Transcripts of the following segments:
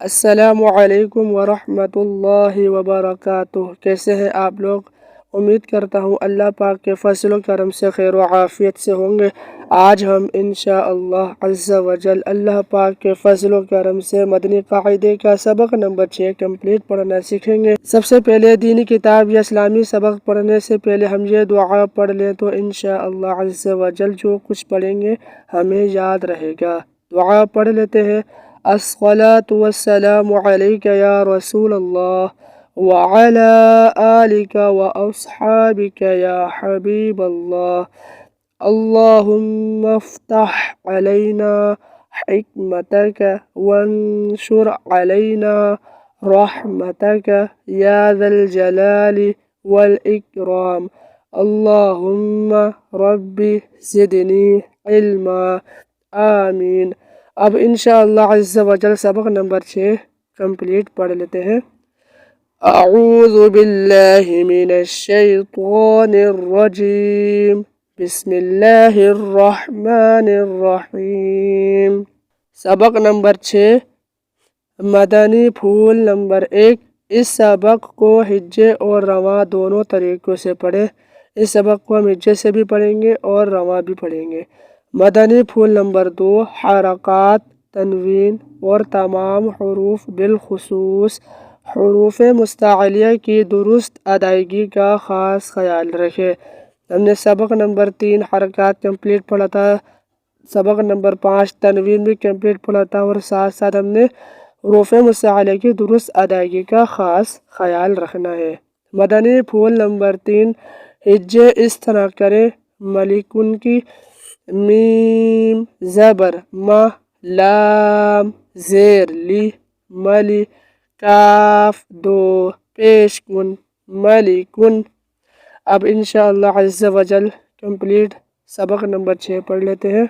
अस्सलामुअलैकुम वरहमतुल्लाहि वबरकातुह। कैसे हैं आप लोग? उम्मीद करता हूँ अल्लाह पाक के फजल व करम से खैर व आफ़ियत से होंगे। आज हम इंशाअल्लाह अज़्ज़ा वजल अल्लाह पाक के फजल व करम से मदनी क़ाइदे का सबक नंबर 6 कंप्लीट पढ़ना सीखेंगे। सबसे पहले दीनी किताब या इस्लामी सबक पढ़ने से पहले हम ये दुआ पढ़ लें तो इंशाअल्लाह अज़्ज़ा वजल जो कुछ पढ़ेंगे हमें याद रहेगा। दुआ पढ़ लेते हैं। अस्सलातु वस्सलामु अलैका या रसूल अल्लाह व अला आलिका व अस्हाबिका या हबीब अल्लाह। अल्लाहुम्मा फ़्तह अलैना हिकमतक वंशुर अलैना रहमतक या ज़ल जलाली वल इकराम। अल्लाहुम्मा रब्बी ज़िदनी इल्मा। आमीन। अब इंशाअल्लाह अज़्ज़ा वजल सबक नंबर 6 कंप्लीट पढ़ लेते हैं। अऊज़ु बिल्लाहि मिनश शैतानिर रजीम। बिस्मिल्लाहिर रहमानिर रहीम। सबक नंबर 6 मदनी फूल नंबर 1। इस सबक को हिज्जे और रवां दोनों तरीक़ों से पढ़ें। इस सबक को हम हिज्जे से भी पढ़ेंगे और रवां भी पढ़ेंगे। मदनी फूल नंबर 2 हरकात, तनवीन और तमाम हुरूफ बिलखुसूस हुरूफ मुस्तअलिया की दुरुस्त अदायगी का ख़ास ख्याल रखें। हमने सबक नंबर 3 हरकात कंप्लीट पढ़ा था। सबक नंबर 5 तनवीन भी कंप्लीट पढ़ा था और साथ साथ हमने हुरूफ मुस्तअलिया की दुरुस्त अदायगी का ख़ास ख्याल रखना है। मदनी फूल नंबर 3 हिज्जे इस तरह करें। मलिकुन की मीम ज़बर म, लाम ज़ेर ली मली, काफ दो पेश कुन मलिकुन। अब इंशाअल्लाह अज़्ज़ा वजल कंप्लीट सबक नंबर 6 पढ़ लेते हैं।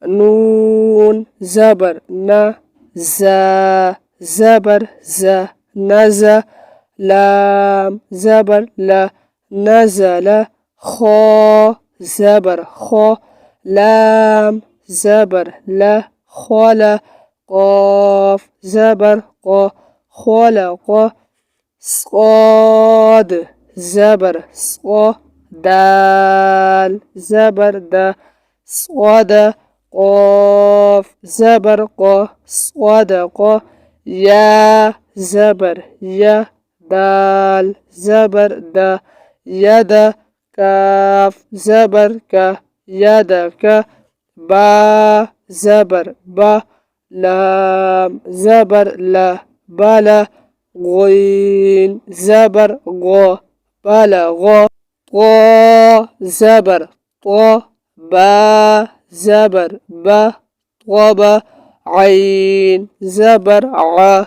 नून ज़बर न, ज़ा ज़बर ज़ नज़, लाम ज़बर ल नज़ल, खो ज़बर खो, लाम ज़बर ल खोल, क़ाफ ज़बर क़ खोलक़, स्वाद ज़बर स्व, दाल ज़बर द स्वाद, क़ाफ ज़बर क़ स्वादक़, या ज़बर य, दाल ज़बर द यद, काफ ज़बर क यदक, बा ज़बर ब, लाम ज़बर ल बल, ग़ीन ज़बर ग़ बलग़, क़ ज़बर क़, बा ज़बर ब क़ब, ऐन ज़बर अ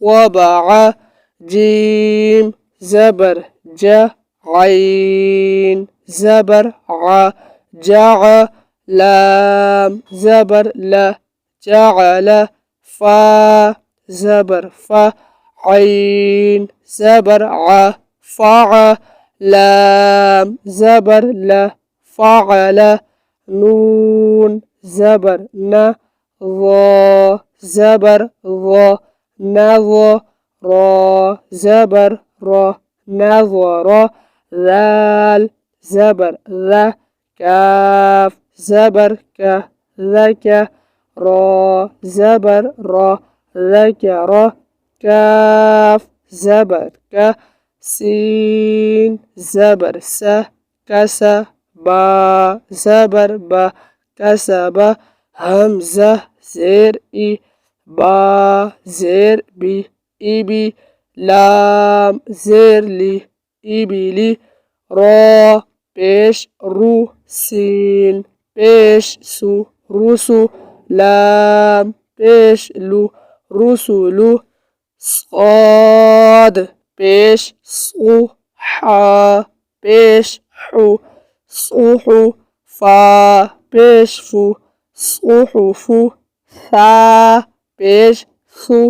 क़बअ, जीम ज़बर ज, ऐन ज़बर अ जअ, लाम ज़बर ल जअल, फ़ा ज़बर फ़, ऐन ज़बर अ फ़अ, लाम ज़बर ल फ़अल, नून ज़बर न, ज़ ज़बर ज़ नज़, र ज़बर र नज़र, ज़ाल ज़बर ज़, काफ ज़बर क ज़क, र ज़बर र ज़कर, काफ ज़बर क, सीन ज़बर स कस, बा ज़बर ब कसब, हमज़ा ज़ेर ई, बा ज़ेर बी इबी, लाम ज़ेर ली इबिली, र पेश रू सीन पेश सु रुसु, लाम पेश लु रुसुलु, स्वाद पेश सु, हा पेश हु सुहु, फा पेश फु सुहुफु, सा पेश सु,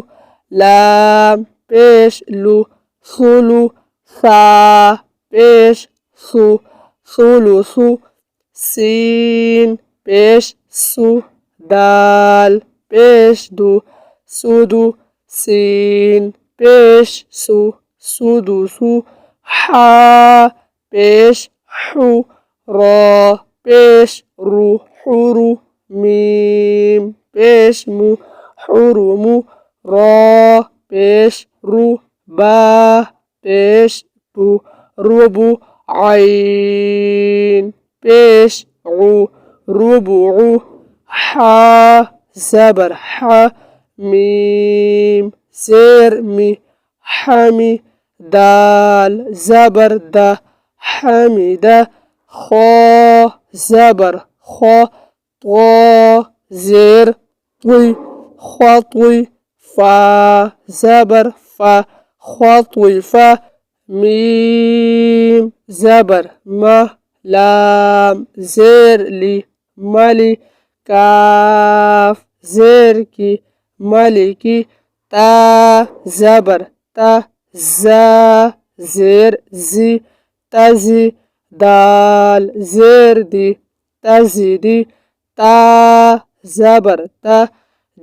लाम पेश लु सुलु, सा पेश सु सुलुसु, सीन पेश सु, दाल पेश दु सुदु, सीन पेश सु सुदु सु हा पेश हु रा पेश रु हुरु मीम पेश मु हुरुमु रा पेश रु बा पेश बु रुबु عين पेश उ रुबु हा زبر हा ميم زير مي حمي دال زبر دا حميدة خا زبر خا طا زير طي خطوي فا زبر فا خطوي فا ميم زبر ما لام زير لي مالي كاف زيركي مالكي تا زبر تا زا زير زي تزي دال زير دي تزيدي تا زبر تا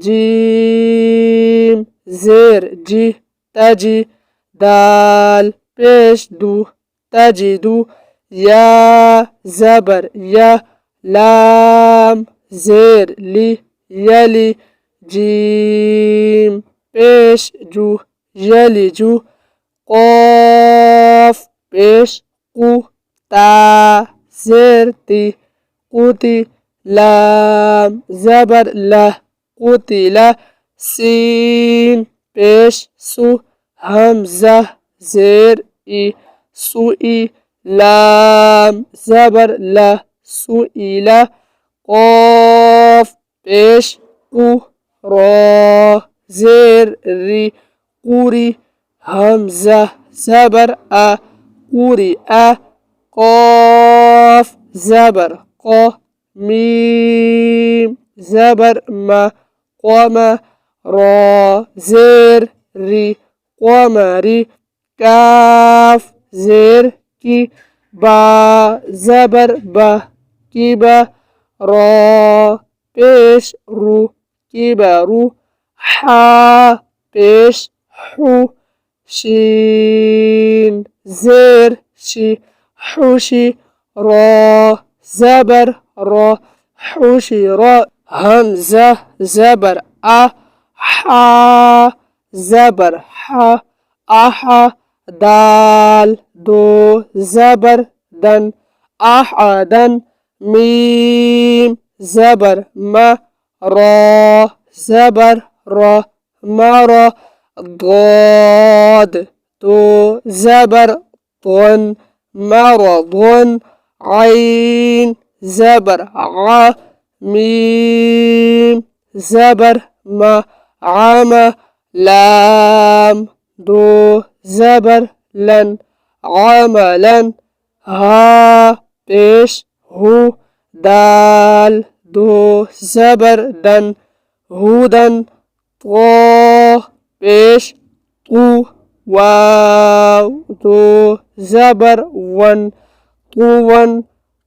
جيم زير جي تجي دال پیش دو تجدو يا زبر يا لام زير لي يلي جيم پیش جو يلجو قاف پیش قو تا زرتي قوتي لام زبر له قتل سين پیش سو همزة زير إي سوئي لام زبر له سئل قاف پیش قو را زير ري قوري همزة زبر أ قوري أ قاف زبر قا ميم زبر ما قام را زير ري قمري كاف زير كي با زبر با كيبا را پیش رو كبروا حا پیش حو شين زير شي حوشي را زبر را حوشي را همزة زبر أ حا زبر حا أحا دال دو زبر دن أحدا ميم زبر ما را زبر را مرا ضاد دو زبر ضن مرض عين زبر ع ميم زبر ما عم لام دو زبر لن عملا ها پیش هو دال دو زبر دن هودن طا پیش طو واو دو زبر ون طوون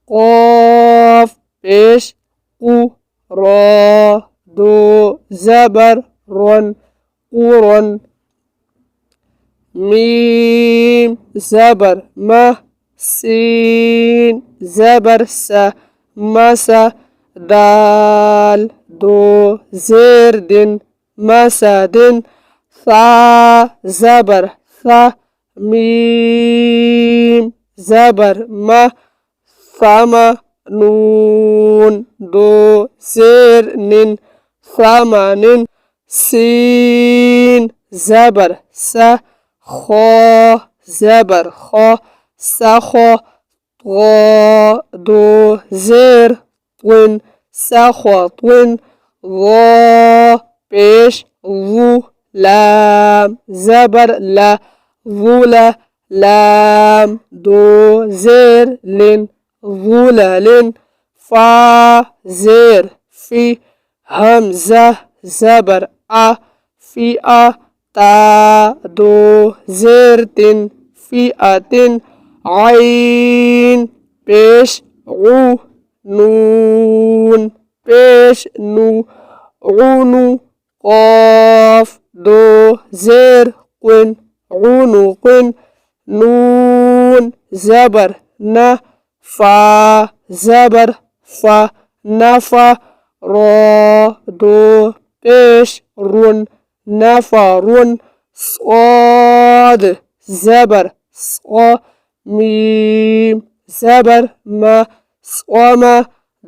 قاف پیش قو را دو زبر رن قرن ميم زبر ما سين زبر س مسا دال دو زير دن مسدن ثا زبر ثا ميم زبر ما ثما نون دو زير نن ثمن سين زبر س خا زبر خا سخا طا دو زير طن سخطن ظا پیش ظو لام زبر لا ظل لام دو زير لن ظلل فا زير في همزة زبر أ في أ تا دو زيرت فئة عين پیش عو نون پیش نو عونو قاف दो زير قن عنق نون زبر ن فا زبر فا نفا را دو پیش رون نفرون صاد زبر صا ميم زبر ما صوم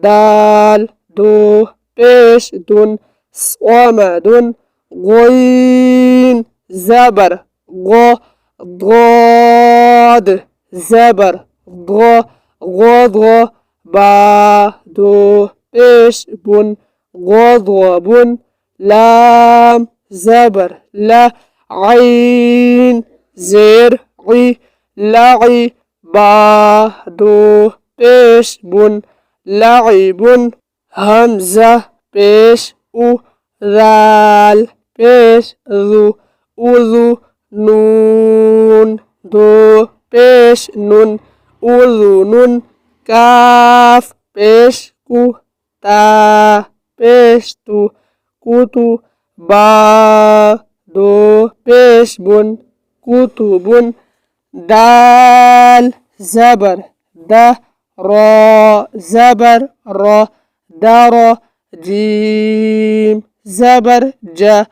دال دو پیش دون صومدون غين زبر غ ضاد زبر غ غض با دو پیش بون غضب لام زبر لا عين زير عي لعي با دو پیش بون لعب همزة پیش او ذال پیش ذو أذو نون دو پیش نون أذن كاف پیش کو تا پیش تو کوتو با دو پیش بون كتب دال زبر د را زبر را در جيم زبر ج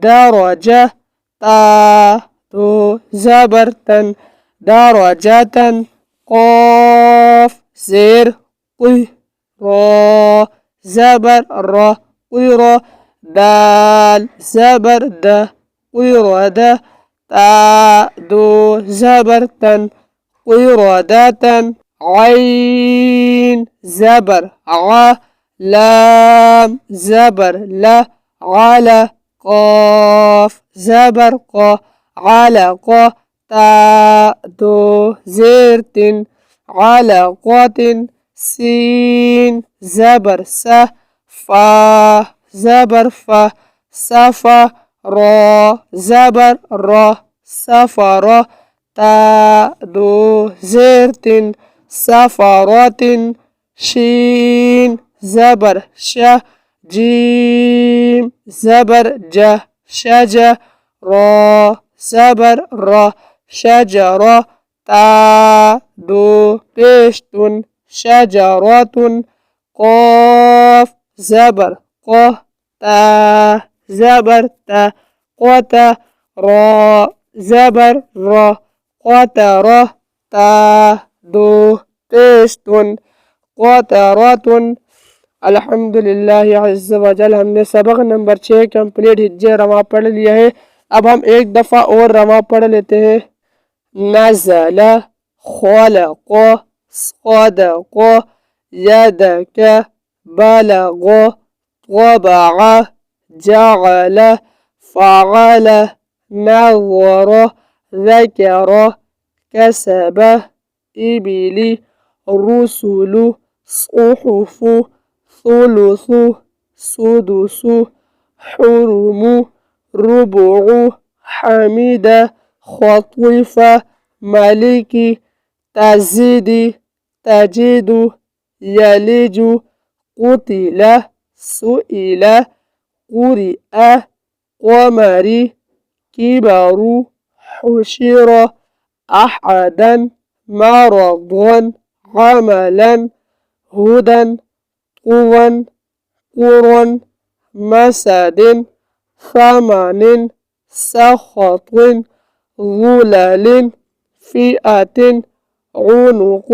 درجة تا دو زبر تن درجة قاف زير قي را زبر را قيرا دال زبر د قيرة تا دو زبر تن قيرة عين زبر ع لام زبر لا على قاف زبر قا علق تا دو زير علقة سين زبر س فا زبر فا سفا را زبر را سفر تا دو زير سفرات شين زبر ش جيم زبر ج شج را زبر را شجرة تا دو پیشتون شجرات قاف زبر قه تا زبر تا قوت را زبر را قطر تا دو پیشتون قطرات अल्हम्दुलिल्लाह अज़्ज़ व जल। हमने सबक नंबर 6 कंप्लीट हिज्जे रमा पढ़ लिया है। अब हम एक दफ़ा और रमा पढ़ लेते हैं। नज़ल खलक़ सदक़ यदक बलग़ तबअ जअल फ़अल नज़र ذكر كسب إبل رسل صحف ثلث سدس حرم ربع حمد خطف ملك تزيد تجد يلج قتل سئل قرئ قمر كبر حشر أحدا مرضا عملا هدى قوى قرى مسد ثمن سخط ظلل فئة عنق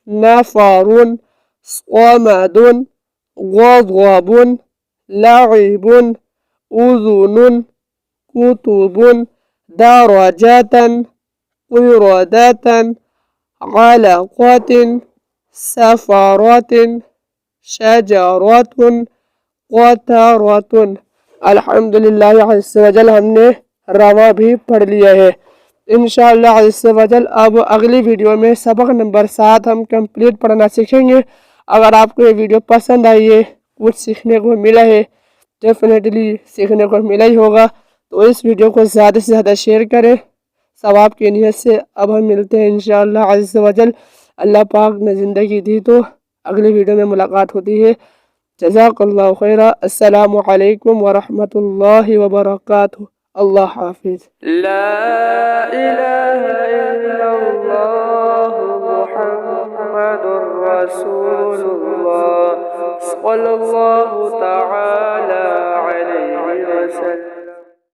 نفر صمد غضب لعب أذن كتب درجة قردة علقة سفرة शजरतुन क़तरतुन। अल्हम्दुलिल्लाह अज़्ज़ व जल। हमने रमा भी पढ़ लिया है। इंशाअल्लाह अज़्ज़ व जल अब अगली वीडियो में सबक नंबर 7 हम कंप्लीट पढ़ना सीखेंगे। अगर आपको ये वीडियो पसंद आई है, कुछ सीखने को मिला है, डेफिनेटली सीखने को मिला ही होगा, तो इस वीडियो को ज़्यादा से ज़्यादा शेयर करें सवाब की नीयत से। अब हम मिलते हैं इंशाअल्लाह अज़्ज़ व जल। अल्लाह पाक ने ज़िंदगी दी तो अगली वीडियो में मुलाकात होती है। जज़ाकल्लाहु खैरा। अस्सलामु अलैकुम व रहमतुल्लाहि व बरकातुहू। अल्लाह हाफिज। ला इलाहा इल्लल्लाह मुहम्मदुर रसूलुल्लाह सल्लल्लाहु तआला अलैहि वसल्लम।